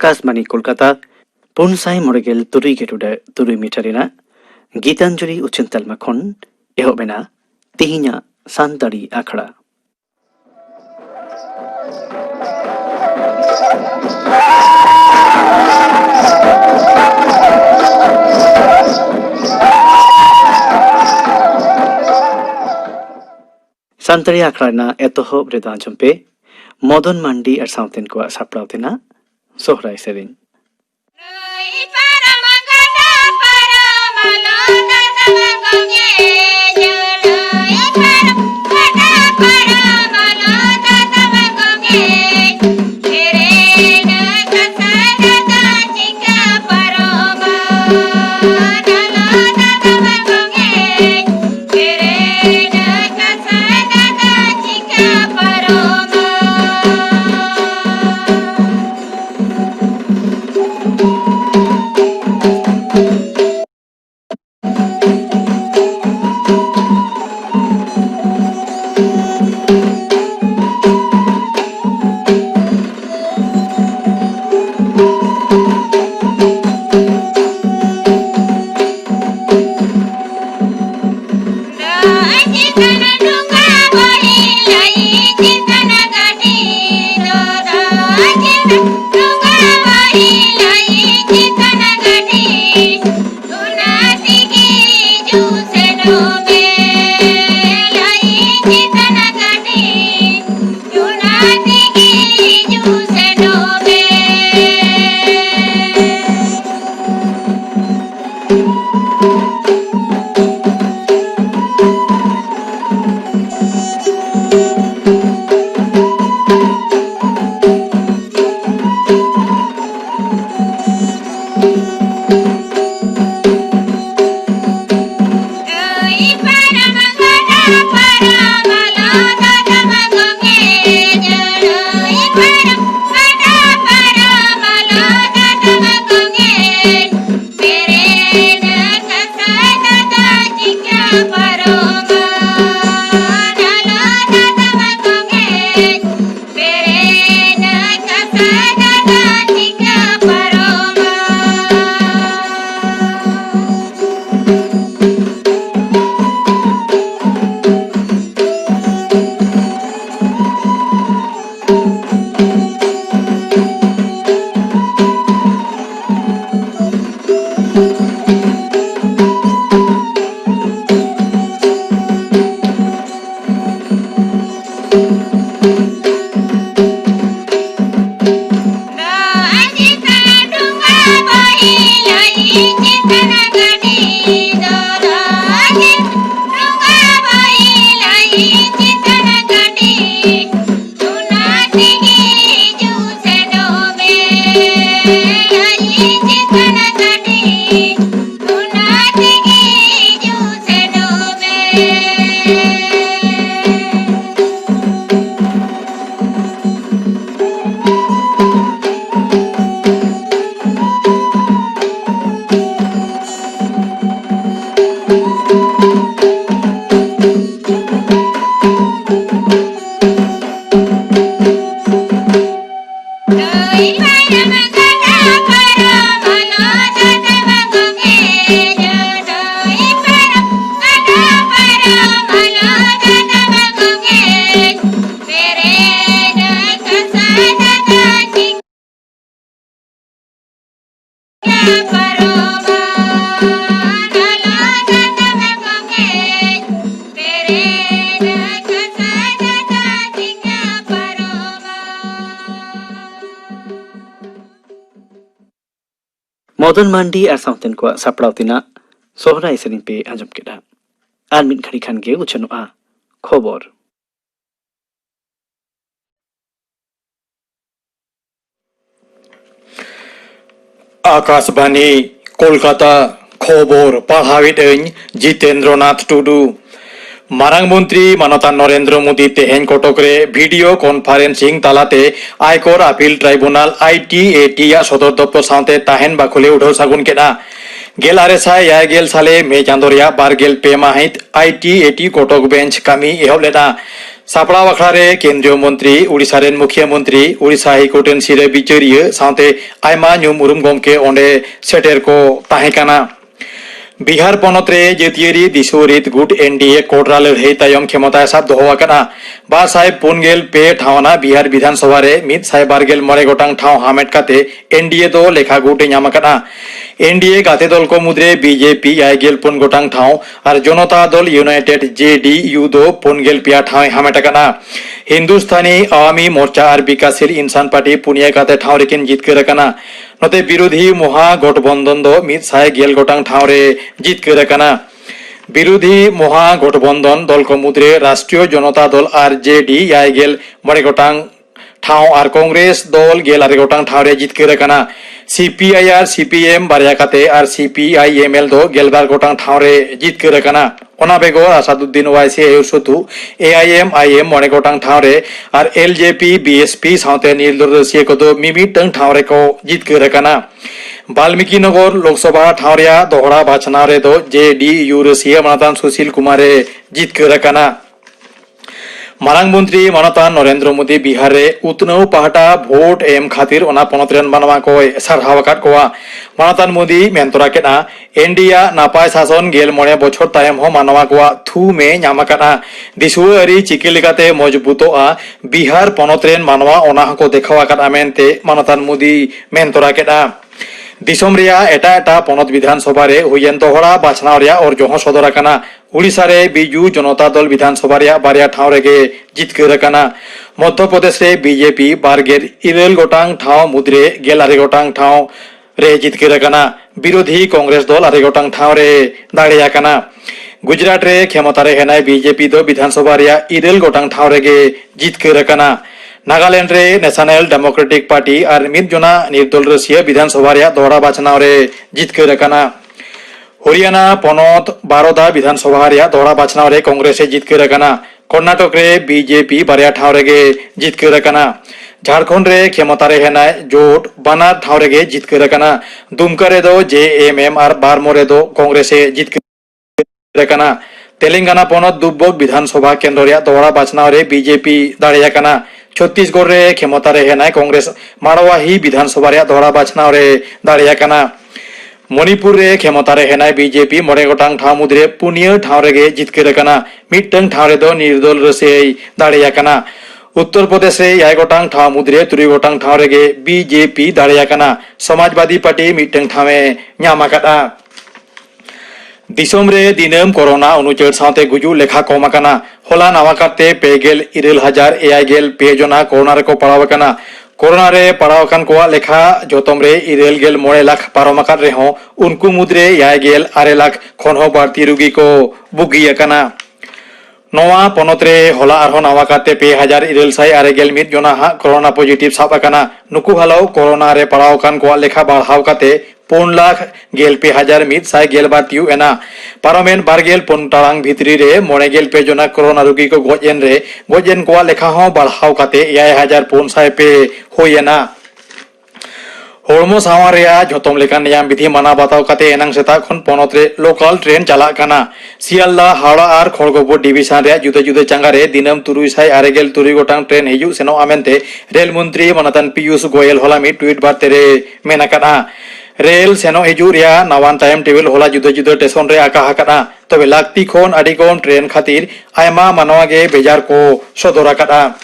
आकाशवाणी कोलकाता पुनसाई मोड़गेल तुरुई गेटुडे तुरुई मीटरिना गीतांजलि उच्चन तलमा खन एहोबेना तिहिना सानताड़ी आखड़ा सानताड़ी आखड़ा एतोहब रेदा जम्पे मदन मांडी और साउथेन को सापड़ावतेना सोहराय सेरिंग मदन मांडी और साउथेन को सापड़ावतेना सोहराय सेरिंग पे आंजम केदा आर मिट घड़ी खान गे उछनुआ खबर आकाशवाणी कोलकाता खबर पढ़ाविदों जितेंद्रनाथ टुडू मारांग मंत्री मानता नरेंद्र मोदी तेहेन कटकरे भिडियो कन्फारेंसिंग तालाते आयकर आपिल ट्राइब्यूनल ITAT सदर दफ्तर साथे ताहेन बाखुले उठाव सागुन केदा गेल आरेसाय यागेल साले मे चांदोरिया बारगेल पे माहित ITAT कटक बेंच कामी एहब लेदा सापड़ा अखड़ा केंद्रीय मंत्री उड़ीसा रेन मुख्यमंत्री उड़ीसा हाईकोर्ट रेन सिरे बिचारिया साथे आयमा ᱧᱩᱢ उरुम गमके ओंडे सेटेर को ताहें काना। बिहार पनत रे जातियारी दिसुरित गुट एनडीए कोटरा लड़ाई तायम क्षमता साब दोहोआकाना। 249 ठावना बिहार विधानसभा रे 129 गोटांग ठाव हामेट काते एनडीए दो लेखा गुटे ᱧᱟᱢᱟᱠᱟᱱᱟ। एनडीए गाते दल को मुद्रे बीजेपी 54 गोटांग ठाव और जनता दल यूनाइटेड जेडीयू दो 55 ठाव हामेटाकाना। हिंदुस्तानी आवामी मोर्चा और विकासशील इंसान पार्टी पुनिया काते ठाव रेकिन जितकाराकाना। नोते विरोधी महागठबंधन दो 110 गोटांग ठाव रे जितकाराकाना। विरोधी महागठबंधन दल को मुद्रे राष्ट्रीय जनता दल आरजेडी 56 गोटांग ठाव और कांग्रेस दल 12 गोटांग ठाव रे जितकाराकाना। सीपीआई और सीपीएम बारिया काते और सीपीआईएमएल दो 12 गोटांग ठाव रे जितकाराकाना। ओना बेगोर आसादुद्दीन ओवाइसी एसुथु एआईएम 9 गोटांग ठाव रे और एलजेपी बीएसपी साथे निर्दलीय को दो मिमिटंग ठाव रे को जितकाराकाना। वाल्मीकि नगर लोकसभा ठाव रे दोहरा बाछनाव रे दो जेडीयू रसिया मानतान सुशील कुमार रे जितकाराकाना। मारांग मंत्री मानतान नरेंद्र मोदी बिहार रे उतनौ पाहटा भोट एम खातिर ओना पनत रेन मानवा को सारहाव आकाद कोआ। मानतान मोदी मेनतरा केना एनडीए नापाय शासन 19 बछर तायम हो मानवा को थू में ᱧᱟᱢᱟᱠᱟᱱᱟ। दिसुआरी चिकी लेकाते मजबूतोआ बिहार पनत रेन मानवा ओना को देखाव आकाद मेनते मानतान मोदी मेनतरा केना। दिसोम रिया एटा पनत विधानसभा रे हुयेन दोहरा बाछनाव रिया और जोह सदराकाना। उड़ीसा रे बिजू जनता दल विधानसभा रिया बारिया ठाव रेगे जितकाराकाना। मध्य प्रदेश रे बीजेपी 12 गोटांग ठाव मुद्रे 11 गोटांग ठाव रे जितकाराकाना। विरोधी कांग्रेस दल 2 गोटांग ठाव रे दाड़ेयाकाना। गुजरात रे क्षमता रे हेनाय बीजेपी दो विधानसभा रिया 13 गोटांग ठाव रेगे जितकाराकाना। नागालैंड रे नेशनल डेमोक्रेटिक पार्टी और मिदजना निर्दल रसिया विधानसभा रे दोहरा बाछनाव रे जितकाराकाना। हरियाणा पनत 12 विधानसभा रे दोहरा बाछनाव रे कांग्रेस जितकाराकाना। कर्नाटक रे बीजेपी बारिया ठाव रेगे जितकाराकाना। झारखंड रे क्षमता रे हेनाय जोट बानार ठाव रेगे जितकाराकाना। दुमका रे दो जेएमएम और बारमो रे दो कांग्रेस जितकाराकाना। तेलंगाना पनत दुब्बक विधानसभा केंद्र रे दोहरा बाछनाव रे बीजेपी दाड़ेयाकाना। छत्तीसगढ़ रे क्षमता रे हेनाय कांग्रेस मारवाही विधानसभा रे दोहरा बाछनाव रे दाड़ेयाकाना। मणिपुर रे क्षमता रे हेनाय बीजेपी 9 गोटांग ठाव मुद्रे 4 ठाव रेगे जितकाराकाना। मिटंग ठाव रे दो निर्दल रसिया दाड़ेयाकाना। उत्तर प्रदेश रे 6 गोटांग ठाव मुद्रे 3 गोटांग ठाव रेगे बीजेपी दाड़ेयाकाना। समाजवादी पार्टी मिटंग ठावे ᱧᱟᱢᱟᱠᱟᱫᱟ। दिसोम रे दिनम कोरोना अनुचर साथे गुजु लेखा कमाकाना। होला नावाकाते 53,000 जना कोरोना रे को पड़ावकाना। कोरोना रे पड़ावकान को लेखा जोतम रे 9 लाख पारमाकान रे हो उनको मुद्रे 8 लाख खन हो बाड़ती रोगी को बुगियाकाना। नवा पनत रे होला आरहो नावाकाते 2,961 जना हा कोरोना पॉजिटिव साबाकाना। नुकु हालाव कोरोना रे पड़ावकान को लेखा बाढ़ाव काते 4,12,112 तिउ एना। पारमेन 12 टाड़ांग भितरी रे 9 जना कोरोना रोगी को गोजेन रे गोजेन को लेखा हो बाढ़ाव काते 5,400 होयेना। होड़मो सावार रेया झोतम लेकान नियम विधि माना बाताव काते एनांग सेता खन पनत रे लोकल ट्रेन चलाकाना। सियालदा हावड़ा और खड़गपुर डिविजन रे जुदे जुदे चांगा रे दिनम 363 गोटांग ट्रेन हिजु सेनो आमेनते रेल मंत्री मानतान पीयूष गोयल होला मी ट्वीट बार्ते रे मेनाकाना। रेल सेनो हिजु रिया नवान टाइम टेबल होला जुदे जुदे स्टेशन रे आका हाकाना। तबे लाक्ति खन आडी कम ट्रेन खातिर आयमा मानवा गे बेजार को सदराकादा।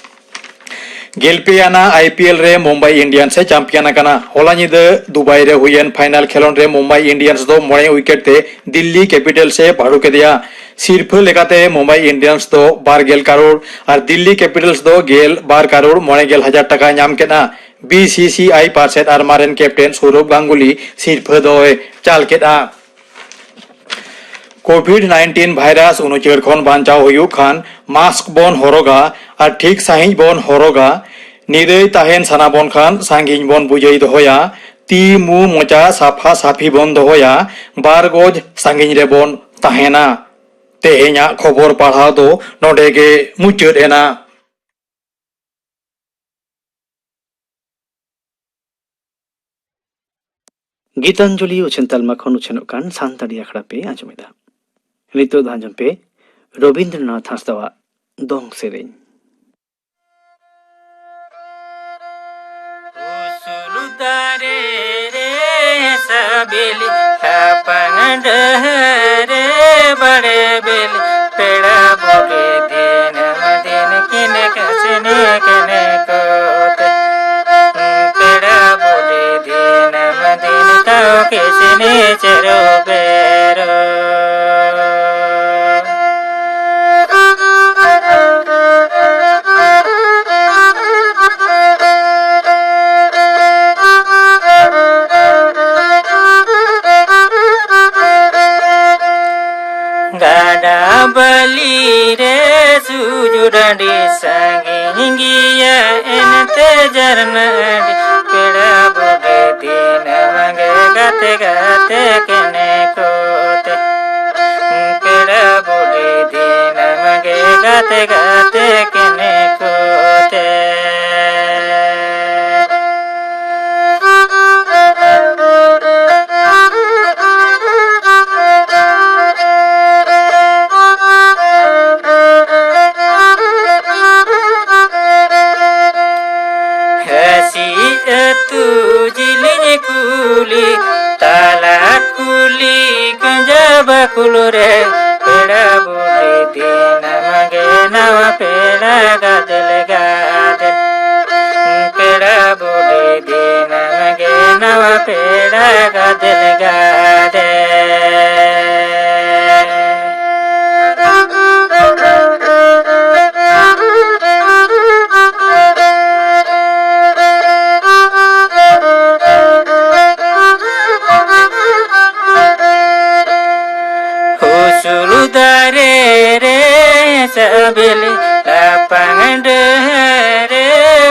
गेलपेयाना आईपीएल रे मुंबई इंडियंस से चैंपियन काना। होला निदे दुबई रे हुयन फाइनल खेलोन रे मुंबई इंडियंस दो 9 विकेट ते दिल्ली कैपिटल से भाड़ू के दिया। सिर्फ लेकाते मुंबई इंडियंस दो 12 करोड़ और दिल्ली कैपिटल्स दो 12 करोड़ 9,000 टका नाम केना। बीसीसीआई पार्षद और मारन कैप्टन सौरभ गांगुली सिर्फ दो चाल केदा। कोविड-19 भाइरास अनुचर खन बांचाव हुयु खान मास्क बन हरोगा और ठीक साहिज बन हरोगा। निरई ताहेन साना बन खान सांगिन बन बुझई दोया। ती मु मोचा साफा साफी बन दोया। 12 गज सांगिन रे बन ताहेना। तेहेना खबर पढ़ाव दो नोडे गे मुचाद एना। गीतांजलि उछन मखन उछनोकान सांताड़ी आखड़ा पे आजमेदा। नितो धांजम पे रविंद्रनाथ हांसदा दोंग सेरें। दारे रे सबेली लापंग डहरे बड़े बेली पेड़ा बोले दिन मदिन किने कसने कने कोते पेड़ा बोले दिन मदिन काओ किसने चरो बेरो गाड़ा बली रे सुजुरडी संगिया एनते जरनडी पेड़ा बोले दिन मंगे गाते गाते कने कोते पेड़ा बोले दिन मंगे गाते गाते कने कोते तू जिलिन कुली ताला कुली गंजब कुलू रे पेड़ा बोले दिन मगे नवा पेड़ा गादल गादल पेड़ा बोले दिन मगे नवा पेड़ा गादल गादल दारे रे सबेली लापंग डहरे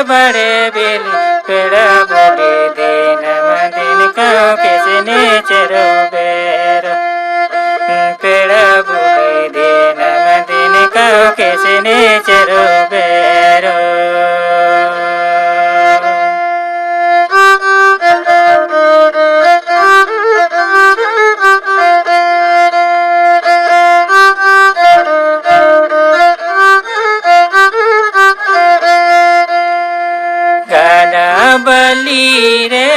बड़े बेली पेड़ा बोले दिन मदिन काओ किसने चरो बेरो पेड़ा बोले दिन मदिन काओ किसने चरो बेरो बली रे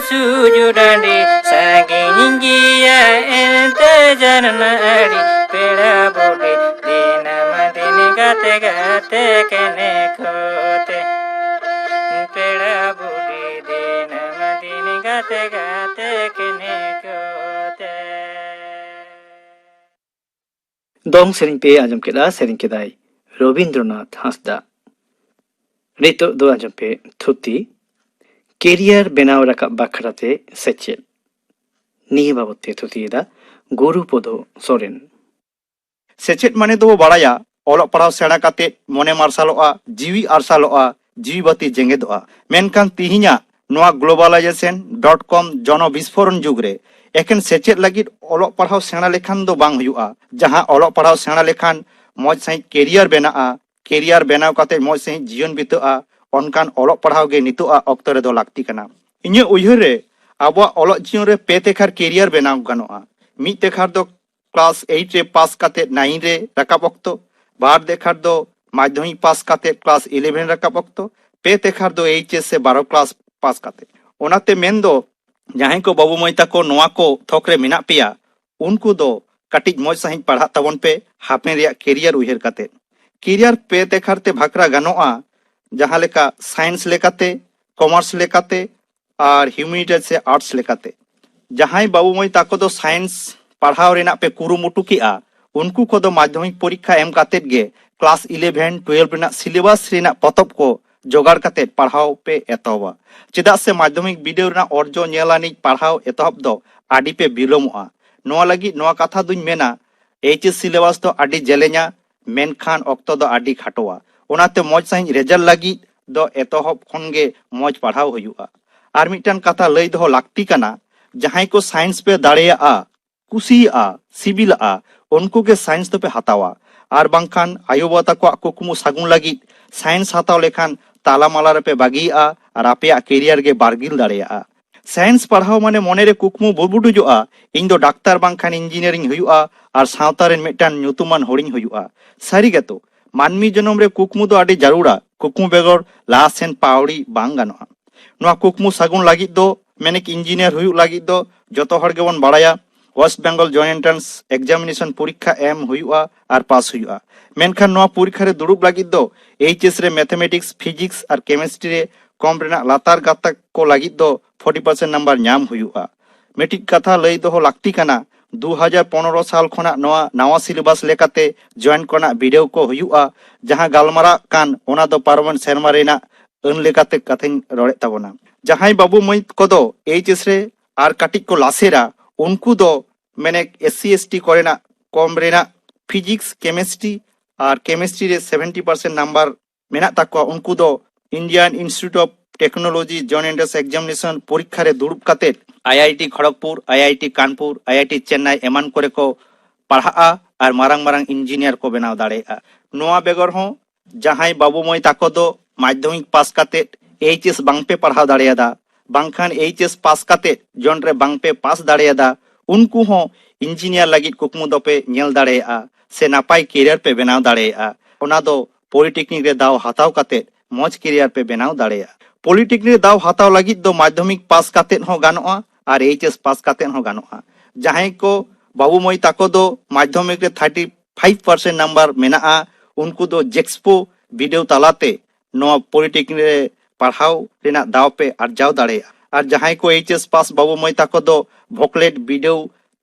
सुजुरडी संगिया एनते जरनडी पेड़ा बोले दिन मदिन गाते गाते कने खोते पेड़ा बोले दिन मदिन गाते गाते कने खोते दong sering pe ajam keda sering kedai Robindranath Hasda Rito do ajam pe thuti career বেনাও রাখা বাখরাতে সেচেল নিয়ে বাবতে থুতিয়েদা গুরুপদ সোরেন सेचेद माने दो बाड़ाया ओलग पढ़ाव सेड़ा काते मने मार्शालोआ जीवी आर्शालोआ जीवी बाती जेंगेदोआ मेनखान तिहिना नोआ globalization.com जन विस्फोरण जुगरे एकेन सेचेद लगिद ओलग पढ़ाव सेड़ा लेखान दो बांग हुयुआ जहां ओलग पढ़ाव सेड़ा लेखान मौज सही केरियर बेनाआ केरियर बेनाव काते मौज सही जीवन बिताआ ओनकान ओलग पढ़ाव गे नितोआ ऑक्तो रे दो लागती कना इnye उयहर रे आबो ओलग जीवन रे पे तेखार केरियर बेनाव गानोआ मिद तेखार दो क्लास 8 रे पास काते 9 रे राकाब ऑक्तो बार देखार दो माध्यमिक पास काते क्लास 11 राकाब ऑक्तो पे तेखार दो एचएस से 12 क्लास पास काते ओनाते मेन दो जहां को बाबू मईता को नोआ को थोकरे मिना पिया उनको दो कटिज मौज सही पढ़ा तबन पे हापेन रिया केरियर उयहर काते केरियर पे तेखारते भाकरा गानोआ जहां लेका साइंस लेकाते कॉमर्स लेकाते और ह्यूमैनिटीज से आर्ट्स लेकाते जहां बाबू मईता को दो साइंस पढ़ाव रेना पे कुरुमुटु किया उनको को दो माध्यमिक परीक्षा एम काते गे क्लास 11 12 रेना सिलेबस रेना पतब को जोगाड़ काते पढ़ाव पे एतहबा चेदा से माध्यमिक बिडियो रेना अर्जो नेलानी पढ़ाव एतहब दो आडी पे बिलोमोआ नोआ लगी नोआ कथा दुñ मेना एचएस सिलेबस दो आडी जेलेना मेनखान ऑक्तो दो आडी खाटोआ ओनाते मौज सही रिजल्ट लगी दो एतहब खनगे मौज पढ़ाव हुयुआ आर मिटन कथा लई दो लागती कना जहां को साइंस पे दाड़ेया कुसिया सिबिला उनको के साइंस तो पे हतावा आर बांखान आयोबा तको कुकुमु सागुन लगी साइंस हताव लेखान ताला माला रे पे बागिया आर आपेया कैरियर गे बारगिल दाड़ेया साइंस पढ़ाव माने मने रे कुकुमु बुरबुडुजोआ इन दो डाक्तार बांखान इंजिनियरिंग हुयुआ आर सावता रे मिटन ᱧᱩᱛᱩᱢᱟᱱ हरिंग हुयुआ सारी गे तो मानमी जनम रे कुकुमु दो आडी जारुड़ा कुकुमु बेगर लासेन पावड़ी बांग गानोआ नोआ कुकमु सागुन लागिद दो मेनेक इंजीनियर हुयुग लागिद दो जतो हर गेबन बाड़ाया West Bengal joint entrance examination परीक्षा एम हुयुआ और पास हुयुआ मेनखान नोआ परीक्षा रे दुड़ुब लागिद दो एचएस रे मैथमेटिक्स फिजिक्स और केमिस्ट्री रे कम रेना लातार गातक को लागिद दो 40% नंबर नाम हुयुआ मिटिक कथा लई दो लाक्ति कना 2015 साल खना नोआ नवा सिलेबस लेकाते जॉइन कोना वीडियो को हुयुआ जहां गालमारा कान ओना दो पार्वन सेरमा रेना अन लेकाते कथिन रड़े ताबोना जहां बाबू मई कोदो एचएस रे आर काटिक को लासेरा उनको दो मैंने एससी एसटी कोरेना कम रेना फिजिक्स केमिस्ट्री और केमिस्ट्री रे 70% नंबर मेना ताको उनको दो Indian Institute of technology joint entrance examination परीक्षा रे दुड़ुब काते IIT Kharagpur IIT Kanpur IIT Chennai एमान करे को पढ़ा और मारंग मारंग इंजीनियर को बनाव दाड़ेया नोआ बेगर हो जहां बाबू मई ताको दो माध्यमिक पास काते एचएस बांग पे पढ़ाव दाड़ेयादा बांखान एचएस पास काते जॉन रे बांग पे पास दाड़ेयादा उनको हो इंजीनियर लगित कुकमु दो पे नेल दाड़ेया से नापाई कैरियर पे बनाव दाड़ेया ओना दो पॉलिटेक्निक रे दाव हाताव काते मौज कैरियर पे बनाव दाड़ेया पॉलिटेक्निक रे दाव हाताव लगित दो माध्यमिक पास काते हो गानोआ और एचएस पास काते हो गानोआ जहां को बाबू मई ताको दो माध्यमिक रे 35% नंबर मेना उनको दो जेक्सपो वीडियो तालाते नो पॉलिटेक्निक रे पढ़ाव रेना दाव पे अर्जाव दाड़ेया और जहां को एचएस पास बाबू मई ताको दो भोकलेट वीडियो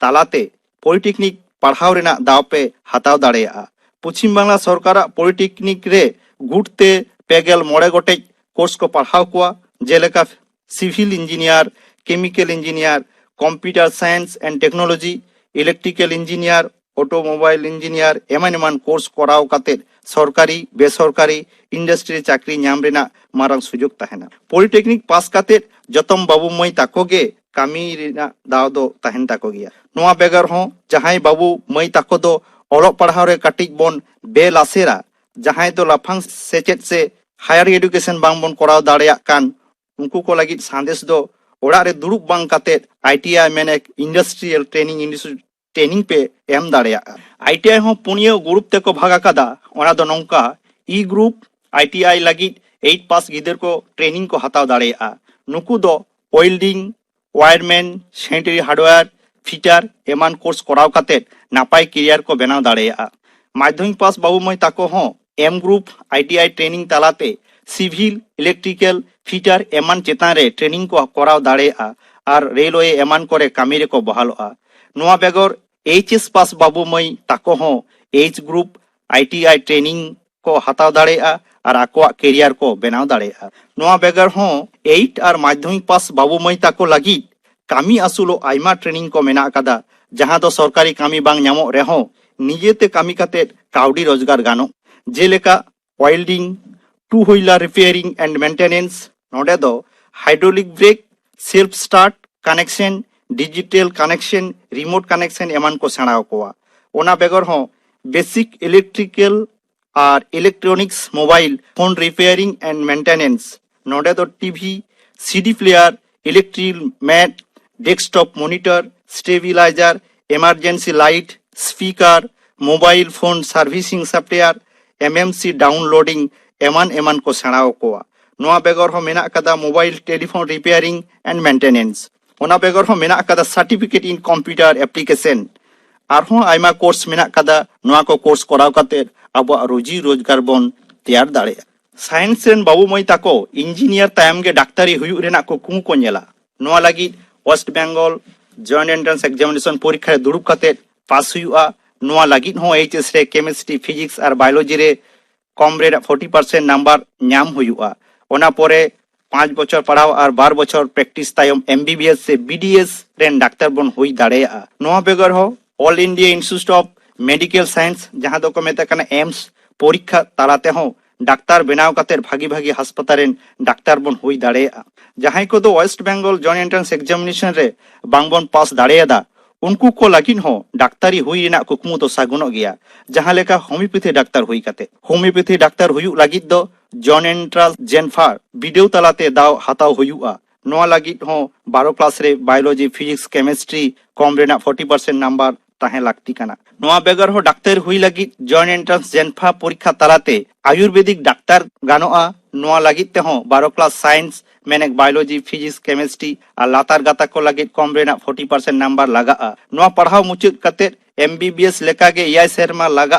तालाते पॉलिटेक्निक पढ़ाव रेना दाव पे हाताव दाड़ेया पश्चिम बांग्ला सरकार पॉलिटेक्निक रे गुटते पेगेल मोड़े गोटे कोर्स को पढ़ाव कुआ जेलेका civil engineer chemical engineer computer science and technology electrical engineer automobile engineer एमान एमान कोर्स कराव काते सरकारी बेसरकारी इंडस्ट्री चाकरी नाम रेना मारंग सुजोग तहना पॉलिटेक्निक पास काते जतम बाबू मई ताकोगे कामी रेना दाव दो तहन ताको गया नोआ बेगर हो जहां बाबू मई ताको दो ओलो पढ़ाव रे काटिक बोन बेलासेरा जहां दो लाफांग सेचेत से हायर एजुकेशन बांग बोन कराव दाड़ेया कान उनको को लगी संदेश दो ओड़ा रे दुड़ुब बांग काते आईटीआई मेनेक इंडस्ट्रियल ट्रेनिंग इंस्टीट्यूट ट्रेनिंग पे एम दाड़ेया आईटीआई हो पुनियो ग्रुप ते को भागा कादा ओना दो नौका ई ग्रुप आईटीआई लगी 8 पास गिदर को ट्रेनिंग को हताव दाड़ेया नुकु दो welding wireman sanitary hardware fitter एमान कोर्स कराव काते नापाई कैरियर को बनाव दाड़ेया माध्यमिक पास बाबू मई ताको हो एम ग्रुप आईटीआई ट्रेनिंग तालाते सिविल इलेक्ट्रिकल फिटर एमान चेतान रे ट्रेनिंग को कराव दाड़ेया और रेलवे एमान करे कामी रे को बहालोआ नोआ बेगर एचएस पास बाबू मई ताको हो एच ग्रुप आईटीआई ट्रेनिंग को हताव दाड़ेया और आकोआ कैरियर को बनाव दाड़ेया नोआ बेगर हो 8 और माध्यमिक पास बाबू मई ताको लगी कामी असुलो आयमा ट्रेनिंग को मेना कादा जहां दो सरकारी कामी बांग ᱧᱟᱢᱚᱜ ᱨᱮᱦᱚᱸ निजेते कामी काते काउडी रोजगार गानो जेलेका welding two wheeler repairing and maintenance नोडे दो hydraulic brake self start connection digital connection remote connection एमान को सेणाव कोआ ओना बेगर हो बेसिक इलेक्ट्रिकल और electronics mobile phone repairing and maintenance नोडे दो TV CD player electric mat desktop monitor stabiliser emergency light speaker mobile phone servicing software MMC downloading एमान एमान को सेणाव कोआ नोआ बेगर हो मेना कदा mobile telephone repairing and maintenance ओना बेगर हो मेना कदा सर्टिफिकेट इन कंप्यूटर एप्लीकेशन आरहों आयमा कोर्स मेना कदा नोआ को कोर्स कराव काते अब रोजी रोजगार बन तैयार दाड़ेया साइंस रेन बाबू मई ताको इंजीनियर तायम गे डाक्तारी हुयु रेना को कुम को नेला नोआ लगी West Bengal joint entrance examination परीक्षा रे दुड़ुब काते पास हुआ नोआ लगी हो एचएस रे केमिस्ट्री फिजिक्स और बायोलॉजी रे कम रे 40% नंबर नाम हुआ ओना पोरे 5 बछर पढ़ाव और 12 बछर प्रैक्टिस तायम एमबीबीएस से बीडीएस रेन डाक्टर बन हुई दाड़ेया नोआ बेगर हो all India institute of medical science जहां दो को मेता कना एम्स परीक्षा तालाते हो डाक्तार बनाव काते भागी भागी अस्पताल रेन डाक्तार बन हुई दाड़ेया जहां को दो West Bengal joint entrance examination रे बांगबन पास दाड़ेयादा उनको को लागिन हो डाक्तारी हुई रेना कुकमु तो सागुनो गया जहां लेका होमियोपैथी डाक्तार हुई काते होमियोपैथी डाक्तार हुई लागिद दो जॉइंट एंट्रेंस जेनफार वीडियो तालाते दाव हाताव हुआ नोआ लागिद हो 12 क्लास रे बायोलॉजी फिजिक्स केमिस्ट्री कम रेना 40% नंबर ताहे लागती काना नोआ बेगर हो डाक्तार हुई लगी जॉइंट एंट्रेंस जेनफा परीक्षा तालाते आयुर्वेदिक डाक्तार गानोआ नोआ लगी ते हो 12 क्लास साइंस मेनेक बायोलॉजी फिजिक्स केमिस्ट्री और लातार गाता को लगे कम रेना 40% नंबर लगा नोआ पढ़ाव मुचाद कते MBBS लेका गे 6 सेरमा लगा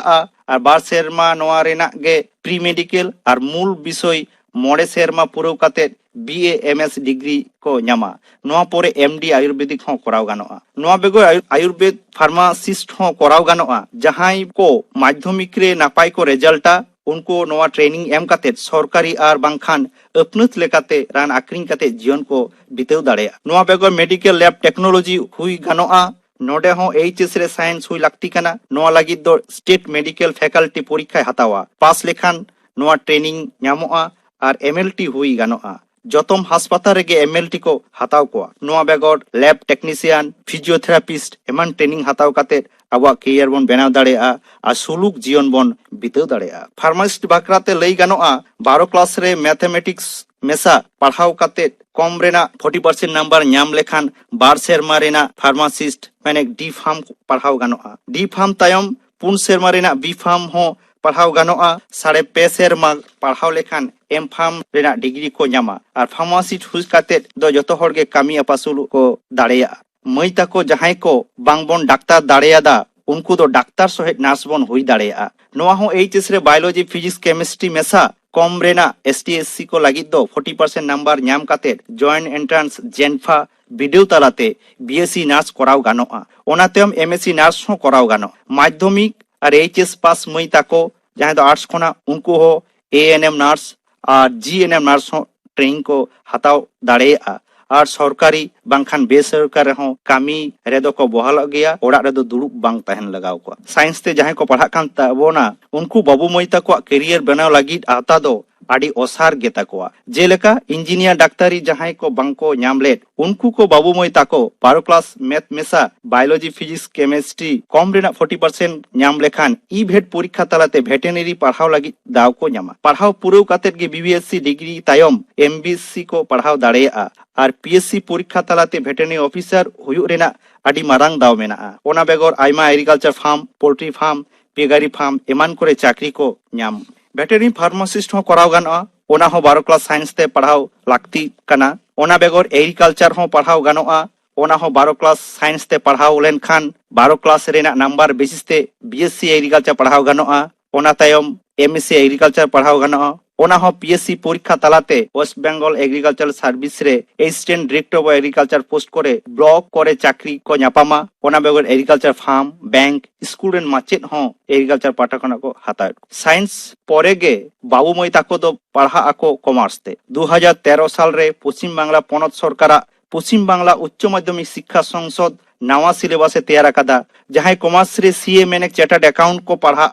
और 12 सेरमा नोआ रेना गे प्री मेडिकल और मूल विषय 9 सेरमा पुरव कते BA MS डिग्री को ᱧᱟᱢᱟ नोआ पोरे MD आयुर्वेदिक हो कराव गानोआ नोआ बेगो आयुर्वेद फार्मासिस्ट हो कराव गानोआ जहां को माध्यमिक रे नापाय को रिजल्टा उनको नोआ ट्रेनिंग एम कते सरकारी और बांखान अपनत लेकाते रान आक्रिंग कते जीवन को बितेव दाड़ेया नोआ बेगो मेडिकल लैब टेक्नोलॉजी हुई गानोआ नोडे हो HS रे साइंस हुई लागती कना नोआ लगी दो स्टेट मेडिकल फैकल्टी परीक्षा हतावा पास लेखान नोआ ट्रेनिंग ᱧᱟᱢᱚᱜᱼᱟ और MLT हुई गानोआ जतम हास्पाताल रेगे MLT को हताव को नोआ बेगोर लैब टेक्नीशियन फिजियोथेरापिस्ट एमान ट्रेनिंग हताव काते आबा कैरियर बन बनाव दाड़ेया और सुलुक जीवन बन बितेव दाड़ेया फार्मासिस्ट बाकराते लई गानोआ 12 क्लास रे मैथमेटिक्स मेसा पढ़ाव काते कम रेना 40% नंबर ᱧᱟᱢ लेखान 12 सेरमा रेना फार्मासिस्ट माने डी फार्म पढ़ाव गानोआ डी फार्म तायम 4 सेरमा रेना बी फार्म हो पढ़ाव गानोआ 5.5 सेरमा पढ़ाव लेखान एम फार्म रेना डिग्री को ᱧᱟᱢᱟ और फार्मासिस्ट हुई काते दो जतो हर गे कामी अपासुल को दाड़ेया मई ताको जहां को बांगबन डाक्तार दाड़ेयादा उनको दो डाक्तार सहित नर्स बन हुई दाड़ेया नोआ हो HS रे बायोलॉजी फिजिक्स केमिस्ट्री मेसा कम रेना ST SC को लगी दो 40% नंबर ᱧᱟᱢ काते जॉइंट एंट्रांस जेनफा वीडियो तालाते BSc नर्स कराव गानोआ ओनातेम MSc नर्स हो कराव गानो माध्यमिक और HS पास मई ताको जहां दो आर्ट्स खोना उनको हो ANM नर्स और GNM नर्स हो ट्रेनिंग को हताव दाड़ेया और सरकारी बांखान बेसरकारी हो कामी रेदो को बहाल गया ओड़ा रेदो दुड़ुब बांग तहन लगाव को साइंस ते जहां को पढ़ा कान ताबोना उनको बाबू मई ताको कैरियर बनाव लागिद आता दो आड़ी ओसार गेता को जेलेका इंजीनियर डाक्तारी जहां को बांको ᱧᱟᱢलेट उनको को बाबू मई ताको 12 क्लास मैथ मेसा बायोलॉजी फिजिक्स केमिस्ट्री कम रेना 40% ᱧᱟᱢ लेखान ई भेट परीक्षा तलाते वेटेरिनरी पढ़ाव लगी दाव को ᱧᱟᱢᱟ पढ़ाव पुरव काते गे BBSc डिग्री तायम MBSc को पढ़ाव दाड़ेया और PSC परीक्षा तलाते वेटेरिनरी ऑफिसर हुयुग रेना आड़ी मारांग दाव मेना ओना बेगोर आयमा agriculture farm poultry farm piggery farm एमान करे चाकरी को ᱧᱟᱢ वेटेरिनरी फार्मासिस्ट हो कराव गानोआ ओना हो 12 क्लास साइंस ते पढ़ाव लागती कना ओना बेगोर एग्रीकल्चर हो पढ़ाव गानोआ ओना हो 12 क्लास साइंस ते पढ़ाव लेनखान 12 क्लास रेना नंबर बेसिस ते BSc एग्रीकल्चर पढ़ाव गानोआ ओना तायम MSc एग्रीकल्चर पढ़ाव गानोआ ओना हो PSC परीक्षा तलाते वेस्ट बेंगल एग्रीकल्चर सर्विस रे assistant director of agriculture post करे ब्लॉक करे चाकरी को ᱧᱟᱯᱟᱢᱟ ओना बेगर एग्रीकल्चर फार्म बैंक स्कूल रेन माचेद हो एग्रीकल्चर पाठकना को हता साइंस परे गे बाबू मई ताको दो पढ़ा आको कॉमर्स ते 2013 साल रे पश्चिम बांग्ला पनत सरकारा पश्चिम बांग्ला उच्च माध्यमिक शिक्षा संसद नवा सिलेबस तैयार कदा जहां कॉमर्स रे CA मैंने चार्टर्ड अकाउंट को पढ़ा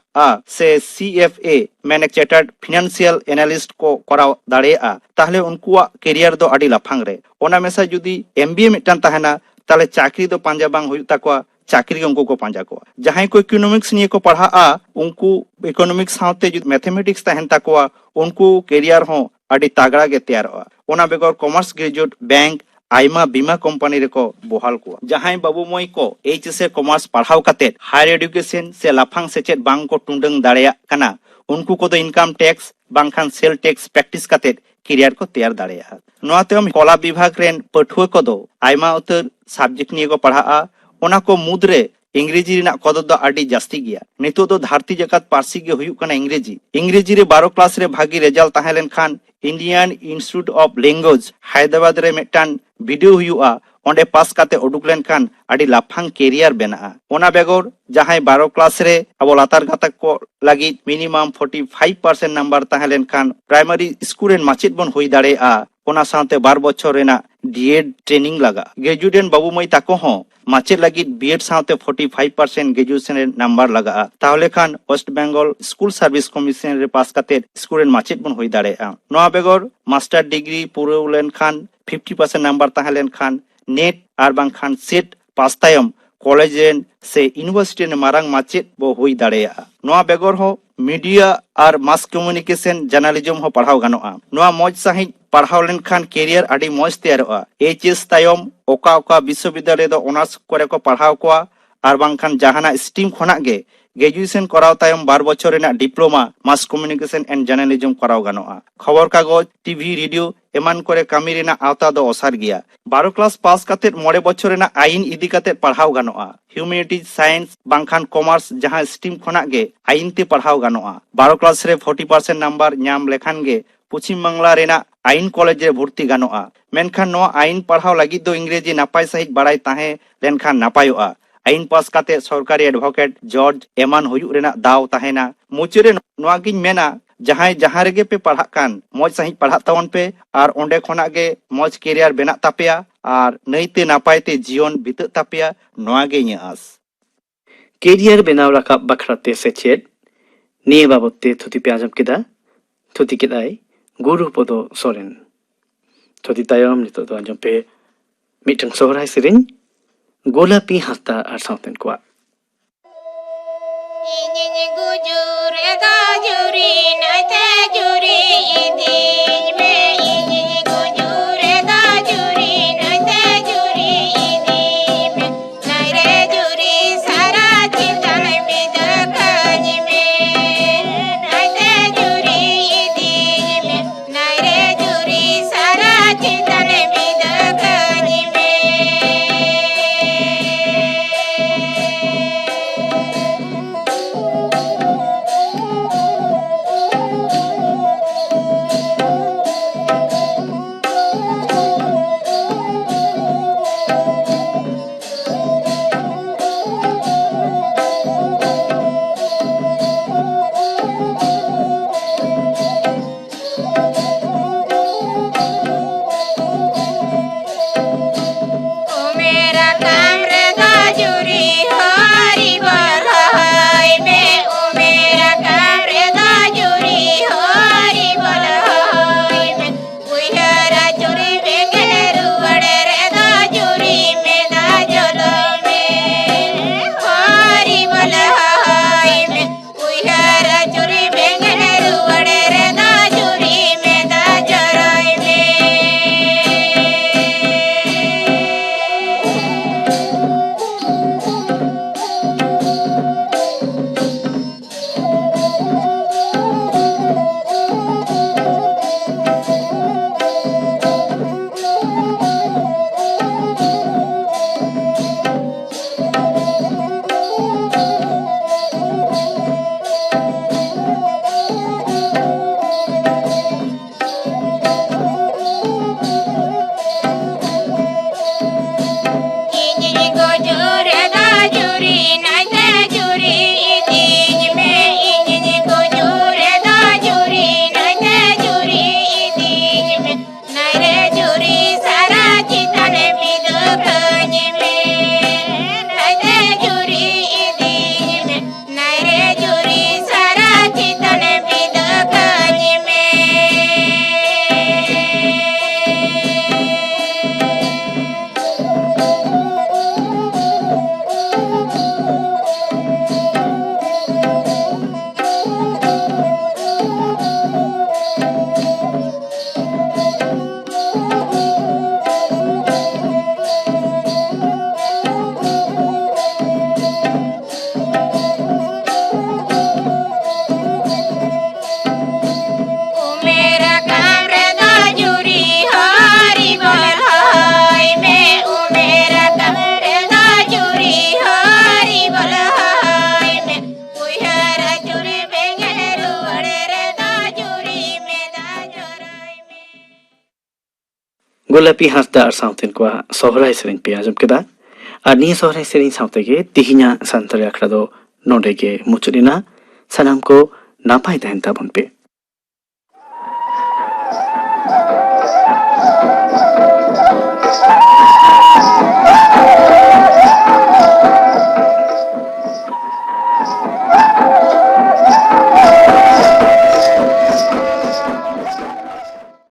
से CFA मैंने चार्टर्ड फाइनेंशियल एनालिस्ट को कराव दाड़ेया ताहले उनको कैरियर दो आड़ी लाफांग रे ओना मेसा जुदी MBA मिटन तहना ताले चाकरी दो पांजा बांग हुई ताको चाकरी उनको को पांजा को जहां को इकोनॉमिक्स निये को पढ़ा उनको इकोनॉमिक्स साथे जो मैथमेटिक्स तहन ताको उनको कैरियर हो आड़ी तागड़ा गे तैयार ओना बेगर कॉमर्स ग्रेजुएट बैंक आयमा बीमा कंपनी रे को बहाल को जहां बाबू मई को HS कॉमर्स पढ़ाव काते हायर एजुकेशन से लाफांग सेचेद बांग को टुंडंग दाड़ेया कना उनको को दो इनकम टैक्स बांखान सेल टैक्स प्रैक्टिस काते कैरियर को तैयार दाड़ेया नोआते हम कला विभाग रेन पठुआ को दो आयमा उतर सब्जेक्ट निये को पढ़ा ओना को मुद्रे इंग्रेजी रेना कदर दो आडी जास्ती गया नितो दो धरती जगत पारसी गे हुयुग कना इंग्रेजी रे 12 क्लास रे भागी रिजल्ट ताहेलेन खान Indian Institute of Language Hyderabad रे मेटान वीडियो हुयुआ ओंडे पास काते उडुक लेन खान आडी लाफांग कैरियर बेना ओना बेगोर जहां 12 क्लास रे अब लातार गातक को लगी मिनिमम 45% नंबर ताहेलेन खान प्राइमरी स्कूल रेन माचेद बन हुई दाड़ेया ओना साथे 12 बछर रेना DED ट्रेनिंग लगा ग्रेजुएट बाबू मई ताको हो माचेद लगी BED साथे 45% ग्रेजुएशन नंबर लगा ताहले खान West Bengal school service commission रे पास काते स्कूल रेन माचेद बन हुई दाड़ेया नोआ बेगर मास्टर डिग्री पूरे लेन खान 50% नंबर ताहेलेन खान नेट आर बांग खान सेट पास तायम कॉलेज रेन से यूनिवर्सिटी ने मारांग माचेद बो हुई दाड़ेया नोआ बेगर हो मीडिया और मास कम्युनिकेशन जर्नलिज्म हो पढ़ाव गानोआ नोआ मौज सही पढ़ाव लेन खान कैरियर आडी मौज तैयारोआ HS तायम ओका ओका विश्वविद्यालय दो ऑनर्स करे को पढ़ाव को आर बांखान जहाना स्ट्रीम खोना गे ग्रेजुएशन कराव तायम 12 बछर रेना diploma mass communication and journalism कराव गानोआ। खबर कागज टीवी रेडियो एमान करे कामी रेना आवता दो ओसार गया। 12 क्लास पास काते 9 बछर रेना आईन इदी काते पढ़ाव गानोआ। ह्यूमैनिटीज साइंस बांखान कॉमर्स जहां स्ट्रीम खोना गे आईन ते पढ़ाव गानोआ। 12 क्लास रे 40% नंबर नाम लेखान गे पश्चिम बांगला रेना आईन कॉलेज रे भर्ती गानोआ। मेनखान नो आईन पढ़ाव लगी दो इंग्रेजी नापाय सहित बाड़ाय ताहे लेनखान नापायोआ। आईन पास काते सरकारी एडवोकेट जज एमान हुयुग रेना दाव ताहेना। मुचारे नोआ गिन मेना जहां जहां रेगे पे पढ़ा कान मौज सहित पढ़ा तावन पे आर ओंडे खोना गे मौज कैरियर बेना तापेया आर नईते नापायते जीवन बिता तापेया नोआ गे इᱧᱟᱹᱜ आस। केरियर बेनाव राकाब बाखराते सेचेद निये बाबते थुति पे आजम केदा थुति केदाय गुरुपद सोरेन। थुति तायम नितो दो आजम पे मिटंग सोहराय सेरेन गोलापी हास्दा आर सावतेन कोआ। Ini gujur eda juri naite juri idij me ini gujur eda juri naite juri idij me naire juri sara cintan bidakaj me naite juri idij me naire juri sara cintan bidakaj me ओ मेरा कामरे दा जुरी हरी बलहाय में ओ मेरा कामरे दा जुरी हरी बलहाय में उहरा जुरी बेगने रुवड़े रे दा जुरी में दा जलो में हरी बलहाय में उहरा जुरी बेगने रुवड़े रे दा जुरी में दा जराय में Ini gujur eda juri naite juri idij me ini gujur eda juri naite juri idij me naire juri sara citan bidakaj me naite juri idij me naire juri sara citan bidakaj me ओ मेरा कामरे दा जुरी हरी बलहाय में ओ मेरा कामरे दा जुरी हरी बलहाय में उहरा जुरी बेगने रुवड़े रे दा जुरी में दा जराय में गोलापी हास्दा आर सावतेन कोआ सोहराय सेरेन पे आजम केदा आर निये सोहराय सेरेन सावते गे तिहिना सानतारी आखड़ा दो नोंडे गे मुचुदिना सानाम को नापाय तहन ताबन पे।